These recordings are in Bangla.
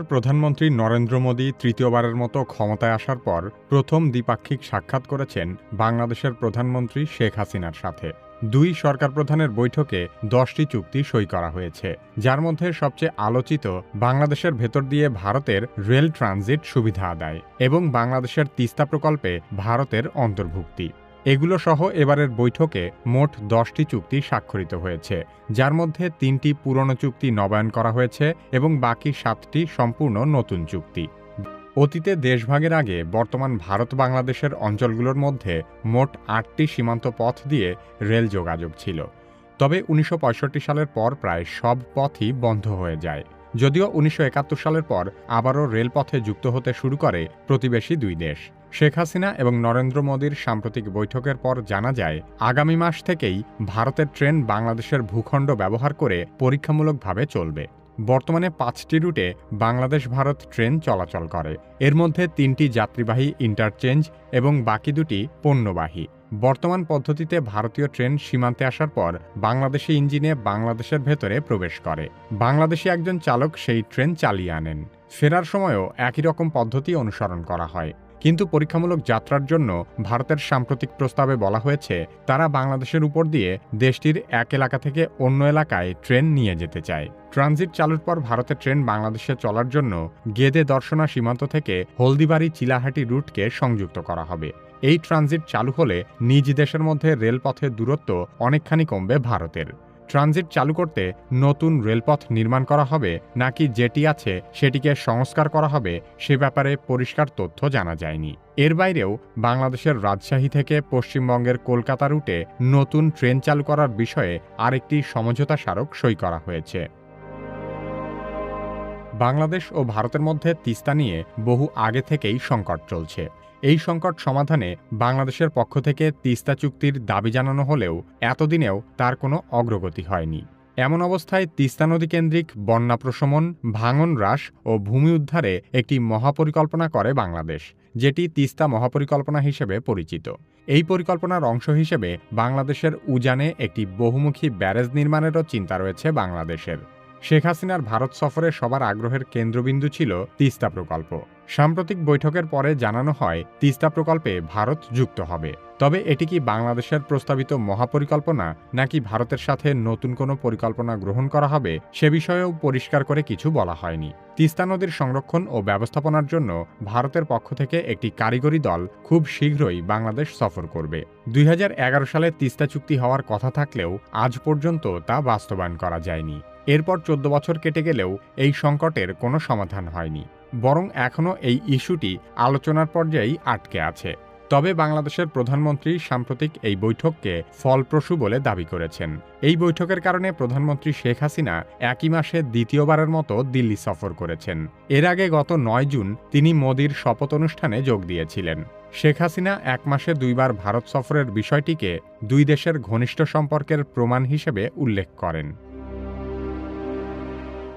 প্রধানমন্ত্রী নরেন্দ্র মোদী তৃতীয়বারের মতো ক্ষমতায় আসার পর প্রথম দ্বিপাক্ষিক সাক্ষাৎ করেছেন বাংলাদেশের প্রধানমন্ত্রী শেখ হাসিনার সাথে। দুই সরকার প্রধানের বৈঠকে 10টি চুক্তি সই করা হয়েছে, যার মধ্যে সবচেয়ে আলোচিত বাংলাদেশের ভেতর দিয়ে ভারতের রেল ট্রানজিট সুবিধা আদায় এবং বাংলাদেশের তিস্তা প্রকল্পে ভারতের অন্তর্ভুক্তি। এগুলো সহ এবারের বৈঠকে মোট 10টি চুক্তি স্বাক্ষরিত হয়েছে, যার মধ্যে 3টি পুরনো চুক্তি নবায়ন করা হয়েছে এবং বাকি 7টি সম্পূর্ণ নতুন চুক্তি। অতীতে দেশভাগের আগে বর্তমান ভারত বাংলাদেশের অঞ্চলগুলোর মধ্যে মোট 8টি সীমান্ত পথ দিয়ে রেল যোগাযোগ ছিল। তবে 1965 সালের পর প্রায় সব পথই বন্ধ হয়ে যায়, যদিও 1971 সালের পর আবারও রেলপথে যুক্ত হতে শুরু করে প্রতিবেশী দুই দেশ। শেখ হাসিনা এবং নরেন্দ্র মোদীর সাম্প্রতিক বৈঠকের পর জানা যায়, আগামী মাস থেকেই ভারতের ট্রেন বাংলাদেশের ভূখণ্ড ব্যবহার করে পরীক্ষামূলকভাবে চলবে। বর্তমানে 5টি রুটে বাংলাদেশ ভারত ট্রেন চলাচল করে। এর মধ্যে 3টি যাত্রীবাহী ইন্টারচেঞ্জ এবং বাকি 2টি পণ্যবাহী। বর্তমান পদ্ধতিতে ভারতীয় ট্রেন সীমান্তে আসার পর বাংলাদেশি ইঞ্জিনে বাংলাদেশের ভেতরে প্রবেশ করে। বাংলাদেশি একজন চালক সেই ট্রেন চালিয়ে আনেন। ফেরার সময়ও একই রকম পদ্ধতি অনুসরণ করা হয়। কিন্তু পরীক্ষামূলক যাত্রার জন্য ভারতের সাম্প্রতিক প্রস্তাবে বলা হয়েছে, তারা বাংলাদেশের উপর দিয়ে দেশটির এক এলাকা থেকে অন্য এলাকায় ট্রেন নিয়ে যেতে চায়। ট্রানজিট চালুর পর ভারতের ট্রেন বাংলাদেশে চলার জন্য গেদে দর্শনা সীমান্ত থেকে হলদিবাড়ি চিলাহাটি রুটকে সংযুক্ত করা হবে। এই ট্রানজিট চালু হলে নিজ দেশের মধ্যে রেলপথের দূরত্ব অনেকখানি কমবে ভারতের। ট্রানজিট চালু করতে নতুন রেলপথ নির্মাণ করা হবে নাকি যেটি আছে সেটিকে সংস্কার করা হবে সে ব্যাপারে পরিষ্কার তথ্য জানা যায়নি। এর বাইরেও বাংলাদেশের রাজশাহী থেকে পশ্চিমবঙ্গের কলকাতা রুটে নতুন ট্রেন চালু করার বিষয়ে আরেকটি সমঝোতা স্মারক সই করা হয়েছে। বাংলাদেশ ও ভারতের মধ্যে তিস্তা নিয়ে বহু আগে থেকেই সংকট চলছে। এই সংকট সমাধানে বাংলাদেশের পক্ষ থেকে তিস্তা চুক্তির দাবি জানানো হলেও এতদিনেও তার কোনো অগ্রগতি হয়নি। এমন অবস্থায় তিস্তা নদী কেন্দ্রিক বন্যা প্রশমন, ভাঙন হ্রাস ও ভূমি উদ্ধারে একটি মহাপরিকল্পনা করে বাংলাদেশ, যেটি তিস্তা মহাপরিকল্পনা হিসেবে পরিচিত। এই পরিকল্পনার অংশ হিসেবে বাংলাদেশের উজানে একটি বহুমুখী ব্যারেজ নির্মাণেরও চিন্তা রয়েছে বাংলাদেশের। শেখ হাসিনার ভারত সফরে সবার আগ্রহের কেন্দ্রবিন্দু ছিল তিস্তা প্রকল্প। সাম্প্রতিক বৈঠকের পরে জানানো হয়, তিস্তা প্রকল্পে ভারত যুক্ত হবে। তবে এটি কি বাংলাদেশের প্রস্তাবিত মহাপরিকল্পনা নাকি ভারতের সাথে নতুন কোনো পরিকল্পনা গ্রহণ করা হবে সে বিষয়েও পরিষ্কার করে কিছু বলা হয়নি। তিস্তা নদীর সংরক্ষণ ও ব্যবস্থাপনার জন্য ভারতের পক্ষ থেকে একটি কারিগরি দল খুব শীঘ্রই বাংলাদেশ সফর করবে। 2011 সালে তিস্তা চুক্তি হওয়ার কথা থাকলেও আজ পর্যন্ত তা বাস্তবায়ন করা যায়নি। এরপর 14 বছর কেটে গেলেও এই সংকটের কোনো সমাধান হয়নি, বরং এখনও এই ইস্যুটি আলোচনার পর্যায়েই আটকে আছে। তবে বাংলাদেশের প্রধানমন্ত্রী সাম্প্রতিক এই বৈঠককে ফলপ্রসূ বলে দাবি করেছেন। এই বৈঠকের কারণে প্রধানমন্ত্রী শেখ হাসিনা একই মাসে দ্বিতীয়বারের মতো দিল্লি সফর করেছেন। এর আগে গত 9 জুন তিনি মোদির শপথ অনুষ্ঠানে যোগ দিয়েছিলেন। শেখ হাসিনা এক মাসে 2 বার ভারত সফরের বিষয়টিকে দুই দেশের ঘনিষ্ঠ সম্পর্কের প্রমাণ হিসেবে উল্লেখ করেন।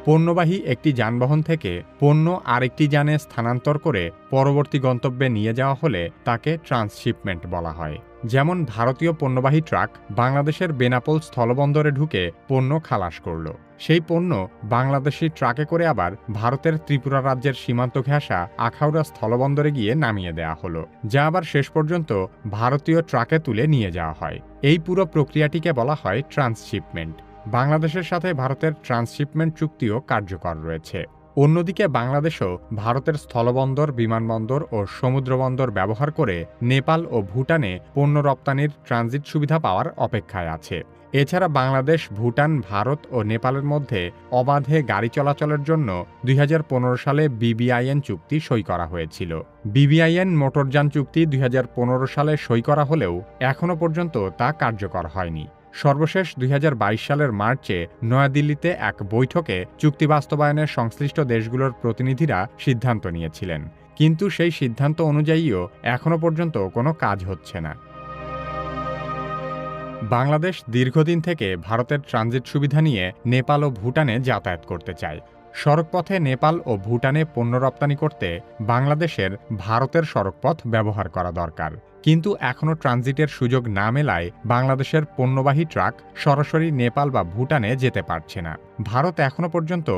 পণ্যবাহী একটি যানবাহন থেকে পণ্য আরেকটি যানে স্থানান্তর করে পরবর্তী গন্তব্যে নিয়ে যাওয়া হলে তাকে ট্রান্সশিপমেন্ট বলা হয়। যেমন ভারতীয় পণ্যবাহী ট্রাক বাংলাদেশের বেনাপোল স্থলবন্দরে ঢুকে পণ্য খালাস করল। সেই পণ্য বাংলাদেশি ট্রাকে করে আবার ভারতের ত্রিপুরা রাজ্যের সীমান্ত ঘেঁষা আখাউড়া স্থলবন্দরে গিয়ে নামিয়ে দেওয়া হলো, যা আবার শেষ পর্যন্ত ভারতীয় ট্রাকে তুলে নিয়ে যাওয়া হয়। এই পুরো প্রক্রিয়াটিকে বলা হয় ট্রান্সশিপমেন্ট। বাংলাদেশের সাথে ভারতের ট্রান্সশিপমেন্ট চুক্তিও কার্যকর রয়েছে। অন্যদিকে বাংলাদেশও ভারতের স্থলবন্দর, বিমানবন্দর ও সমুদ্রবন্দর ব্যবহার করে নেপাল ও ভুটানে পণ্য রপ্তানির ট্রানজিট সুবিধা পাওয়ার অপেক্ষায় আছে। এছাড়া বাংলাদেশ, ভুটান, ভারত ও নেপালের মধ্যে অবাধে গাড়ি চলাচলের জন্য 2015 সালে বিবিআইএন চুক্তি সই করা হয়েছিল। বিবিআইএন মোটরযান চুক্তি 2015 সালে সই করা হলেও এখনও পর্যন্ত তা কার্যকর হয়নি। সর্বশেষ 2022 সালের মার্চে নয়াদিল্লিতে এক বৈঠকে চুক্তি বাস্তবায়নের সংশ্লিষ্ট দেশগুলোর প্রতিনিধিরা সিদ্ধান্ত নিয়েছিলেন, কিন্তু সেই সিদ্ধান্ত অনুযায়ীও এখনও পর্যন্ত কোনো কাজ হচ্ছে না। বাংলাদেশ দীর্ঘদিন থেকে ভারতের ট্রানজিট সুবিধা নিয়ে নেপাল ও ভুটানে যাতায়াত করতে চায়। সড়কপথে নেপাল ও ভুটানে পণ্য রপ্তানি করতে বাংলাদেশের ভারতের সড়কপথ ব্যবহার করা দরকার। কিন্তু এখনও ট্রানজিটের সুযোগ না মেলায় বাংলাদেশের পণ্যবাহী ট্রাক সরাসরি নেপাল বা ভুটানে যেতে পারছে না। ভারত এখনও পর্যন্ত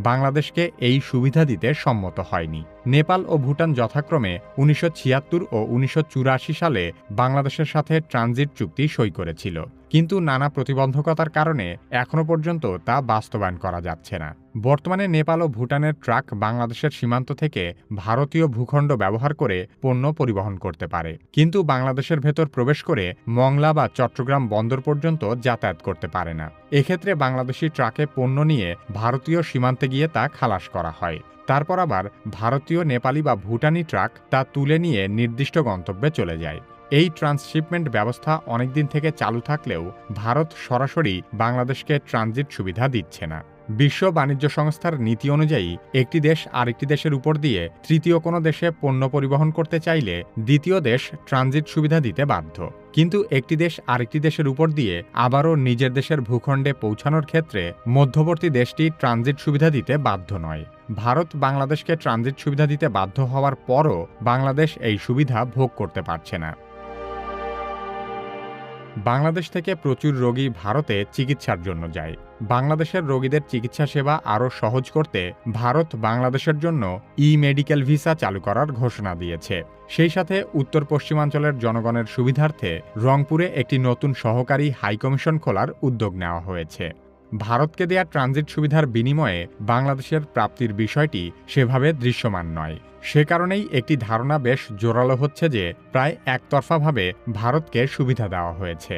বাংলাদেশকে এই সুবিধা দিতে সম্মত হয়নি। নেপাল ও ভুটান যথাক্রমে ১৯৭৬ ও ১৯৮৪ সালে বাংলাদেশের সাথে ট্রানজিট চুক্তি সই করেছিল, কিন্তু নানা প্রতিবন্ধকতার কারণে এখনও পর্যন্ত তা বাস্তবায়ন করা যাচ্ছে না। বর্তমানে নেপাল ও ভুটানের ট্রাক বাংলাদেশের সীমান্ত থেকে ভারতীয় ভূখণ্ড ব্যবহার করে পণ্য পরিবহন করতে পারে, কিন্তু বাংলাদেশের ভেতর প্রবেশ করে মংলা বা চট্টগ্রাম বন্দর পর্যন্ত যাতায়াত করতে পারে না। এক্ষেত্রে বাংলাদেশি ট্রাকে পণ্য নিয়ে ভারতীয় সীমান্তে গিয়ে তা খালাস করা হয়। তারপর আবার ভারতীয়, নেপালি বা ভুটানি ট্রাক তা তুলে নিয়ে নির্দিষ্ট গন্তব্যে চলে যায়। এই ট্রান্সশিপমেন্ট ব্যবস্থা অনেকদিন থেকে চালু থাকলেও ভারত সরাসরি বাংলাদেশকে ট্রানজিট সুবিধা দিচ্ছে না। বিশ্ব বাণিজ্য সংস্থার নীতি অনুযায়ী একটি দেশ আরেকটি দেশের উপর দিয়ে তৃতীয় কোনো দেশে পণ্য পরিবহন করতে চাইলে দ্বিতীয় দেশ ট্রানজিট সুবিধা দিতে বাধ্য। কিন্তু একটি দেশ আরেকটি দেশের উপর দিয়ে আবারও নিজের দেশের ভূখণ্ডে পৌঁছানোর ক্ষেত্রে মধ্যবর্তী দেশটি ট্রানজিট সুবিধা দিতে বাধ্য নয়। ভারত বাংলাদেশকে ট্রানজিট সুবিধা দিতে বাধ্য হওয়ার পরও বাংলাদেশ এই সুবিধা ভোগ করতে পারছে না। বাংলাদেশ থেকে প্রচুর রোগী ভারতে চিকিৎসার জন্য যায়। বাংলাদেশের রোগীদের চিকিৎসা সেবা আরও সহজ করতে ভারত বাংলাদেশের জন্য ই-মেডিকেল ভিসা চালু করার ঘোষণা দিয়েছে। সেই সাথে উত্তর পশ্চিমাঞ্চলের জনগণের সুবিধার্থে রংপুরে একটি নতুন সহকারী হাইকমিশন খোলার উদ্যোগ নেওয়া হয়েছে। ভারতকে দেয়া ট্রানজিট সুবিধার বিনিময়ে বাংলাদেশের প্রাপ্তির বিষয়টি সেভাবে দৃশ্যমান নয়। সে কারণেই একটি ধারণা বেশ জোরালো হচ্ছে যে প্রায় একতরফাভাবে ভারতকে সুবিধা দেওয়া হয়েছে।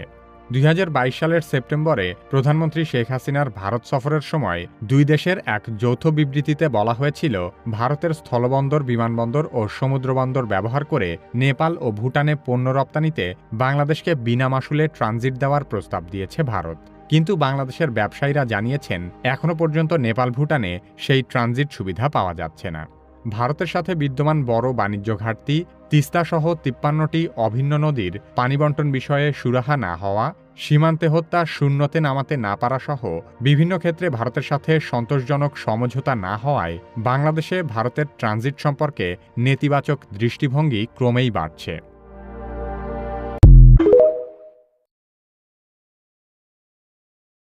২০২২ সালের সেপ্টেম্বরে প্রধানমন্ত্রী শেখ হাসিনার ভারত সফরের সময় দুই দেশের এক যৌথ বিবৃতিতে বলা হয়েছিল, ভারতের স্থলবন্দর, বিমানবন্দর ও সমুদ্রবন্দর ব্যবহার করে নেপাল ও ভুটানে পণ্য রপ্তানিতে বাংলাদেশকে বিনা মাশুলে ট্রানজিট দেওয়ার প্রস্তাব দিয়েছে ভারত। কিন্তু বাংলাদেশের ব্যবসায়ীরা জানিয়েছেন, এখনও পর্যন্ত নেপাল ভুটানে সেই ট্রানজিট সুবিধা পাওয়া যাচ্ছে না। ভারতের সাথে বিদ্যমান বড় বাণিজ্য ঘাটতি, তিস্তাসহ ৫৩টি অভিন্ন নদীর পানি বণ্টন বিষয়ে সুরাহা না হওয়া, সীমান্তে হত্যা শূন্যতে নামাতে না পারা সহ বিভিন্ন ক্ষেত্রে ভারতের সাথে সন্তোষজনক সমঝোতা না হওয়ায় বাংলাদেশে ভারতের ট্রানজিট সম্পর্কে নেতিবাচক দৃষ্টিভঙ্গি ক্রমেই বাড়ছে।